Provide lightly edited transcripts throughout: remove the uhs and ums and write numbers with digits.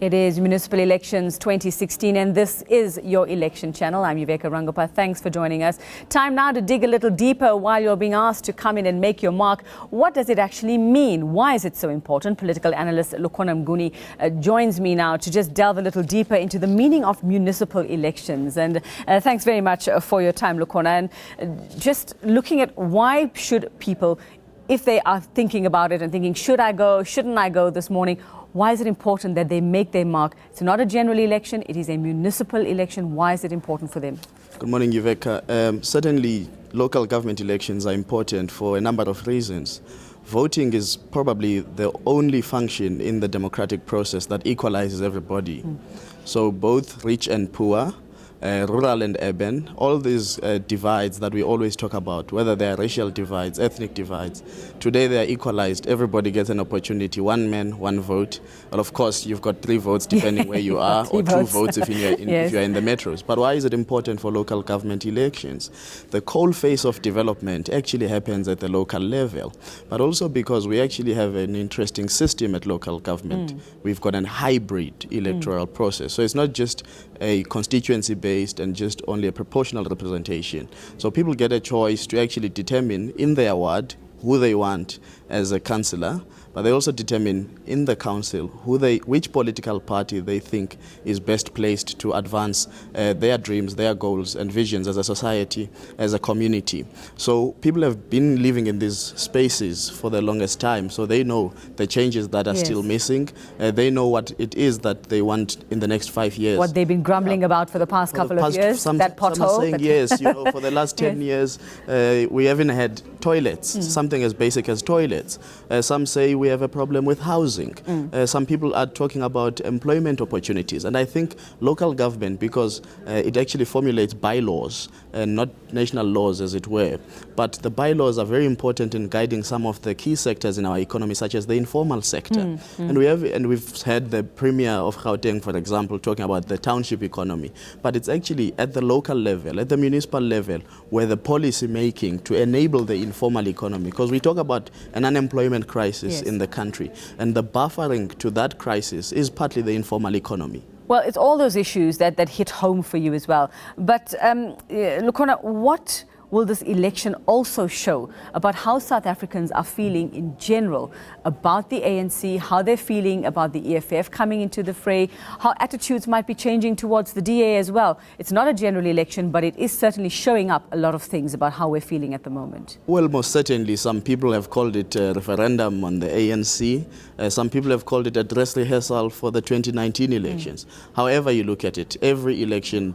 It is Municipal Elections 2016 and this is your election channel. I'm Yuveka Rangapa. Thanks for joining us. Time now to dig a little deeper while you're being asked to come in and make your mark. What does it actually mean? Why is it so important? Political analyst Lukhona Mnguni joins me now to just delve a little deeper into the meaning of municipal elections. And thanks very much for your time, Lukhona. And just looking at why should people, if they are thinking about it and thinking, should I go, shouldn't I go this morning? Why is it important that they make their mark? It's not a general election, it is a municipal election. Why is it important for them? Good morning, Yuveka. Certainly, local government elections are important for a number of reasons. Voting is probably the only function in the democratic process that equalizes everybody. So both rich and poor, rural and urban, all these divides that we always talk about, whether they are racial divides, ethnic divides, today they are equalized. Everybody gets an opportunity, one man, one vote. Well, of course, you've got 3 votes depending where you are, or 2 votes if you're in the metros. But why is it important for local government elections? The coal face of development actually happens at the local level, but also because we actually have an interesting system at local government. We've got a hybrid electoral process. So it's not just a constituency-based and just only a proportional representation. So people get a choice to actually determine in their ward who they want as a councillor, but they also determine in the council which political party they think is best placed to advance their dreams, their goals and visions as a society, as a community. So people have been living in these spaces for the longest time, so they know the changes that are still missing. They know what it is that they want in the next 5 years. What they've been grumbling about for the past couple of years, that pothole. Some are saying yes, you know, for the last 10 years we haven't had toilets, something as basic as toilets. Some say we have a problem with housing. Some people are talking about employment opportunities. And I think local government, because it actually formulates bylaws and not national laws as it were, but the bylaws are very important in guiding some of the key sectors in our economy, such as the informal sector. And we've had the Premier of Gauteng, for example, talking about the township economy. But it's actually at the local level, at the municipal level, where the policy making to enable the informal economy, because we talk about an unemployment crisis in the country, and the buffering to that crisis is partly the informal economy. Well, it's all those issues that hit home for you as well. But Lukhona, what will this election also show about how South Africans are feeling in general about the ANC, how they're feeling about the EFF coming into the fray, how attitudes might be changing towards the DA as well? It's not a general election, but it is certainly showing up a lot of things about how we're feeling at the moment. Well, most certainly. Some people have called it a referendum on the ANC. Some people have called it a dress rehearsal for the 2019 elections. However you look at it, every election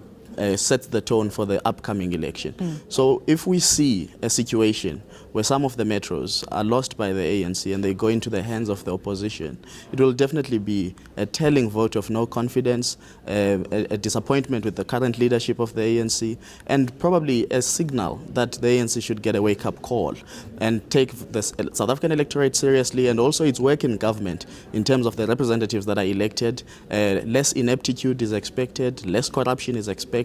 sets the tone for the upcoming election. So if we see a situation where some of the metros are lost by the ANC and they go into the hands of the opposition, it will definitely be a telling vote of no confidence, a disappointment with the current leadership of the ANC, and probably a signal that the ANC should get a wake-up call and take the South African electorate seriously, and also its work in government in terms of the representatives that are elected. Less ineptitude is expected, less corruption is expected,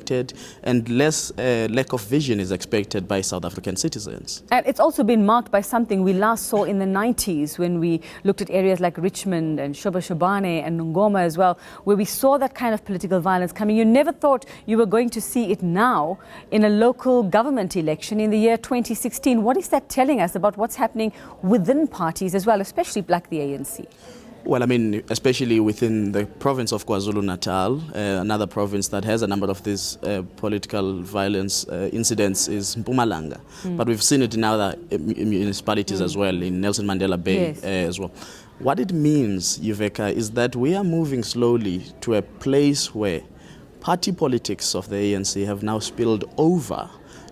and less lack of vision is expected by South African citizens. And it's also been marked by something we last saw in the 90s when we looked at areas like Richmond and Shobane and Ngoma as well, where we saw that kind of political violence coming. You never thought you were going to see it now in a local government election in the year 2016. What is that telling us about what's happening within parties as well, especially like the ANC? Well, I mean, especially within the province of KwaZulu-Natal, another province that has a number of these political violence incidents is Mpumalanga. But we've seen it in other municipalities as well, in Nelson Mandela Bay as well. What it means, Yuveka, is that we are moving slowly to a place where party politics of the ANC have now spilled over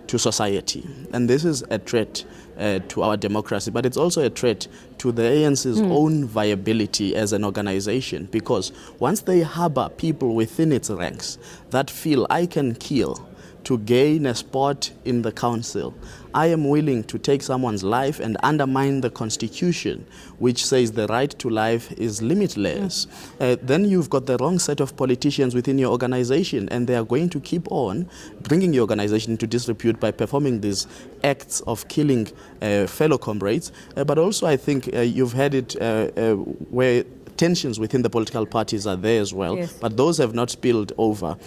to society. And this is a threat to our democracy, but it's also a threat to the ANC's own viability as an organization, because once they harbor people within its ranks that feel I can kill to gain a spot in the council, I am willing to take someone's life and undermine the constitution, which says the right to life is limitless, then you've got the wrong set of politicians within your organization, and they are going to keep on bringing your organization into disrepute by performing these acts of killing fellow comrades. But also I think you've had it where tensions within the political parties are there as well, Yes. but those have not spilled over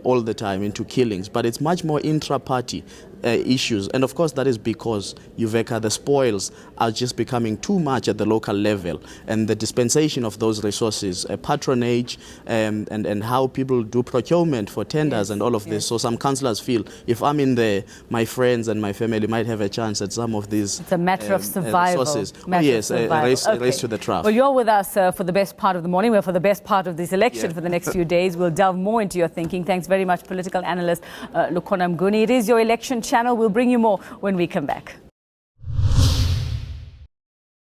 all the time into killings. But it's much more intra-party issues, and of course that is because the spoils are just becoming too much at the local level, and the dispensation of those resources, patronage, and how people do procurement for tenders, Yes. and all of this. So some councillors feel, if I'm in there, my friends and my family might have a chance at some of these. It's a matter of survival. Resources. Yes, A race to the trough. Well, you're with us for the best part of the morning. We're for the best part of this election Yeah. for the next few days. We'll delve more into your thinking. Thanks very much, political analyst Lukhona Mnguni. It is your election channel. We'll bring you more when we come back.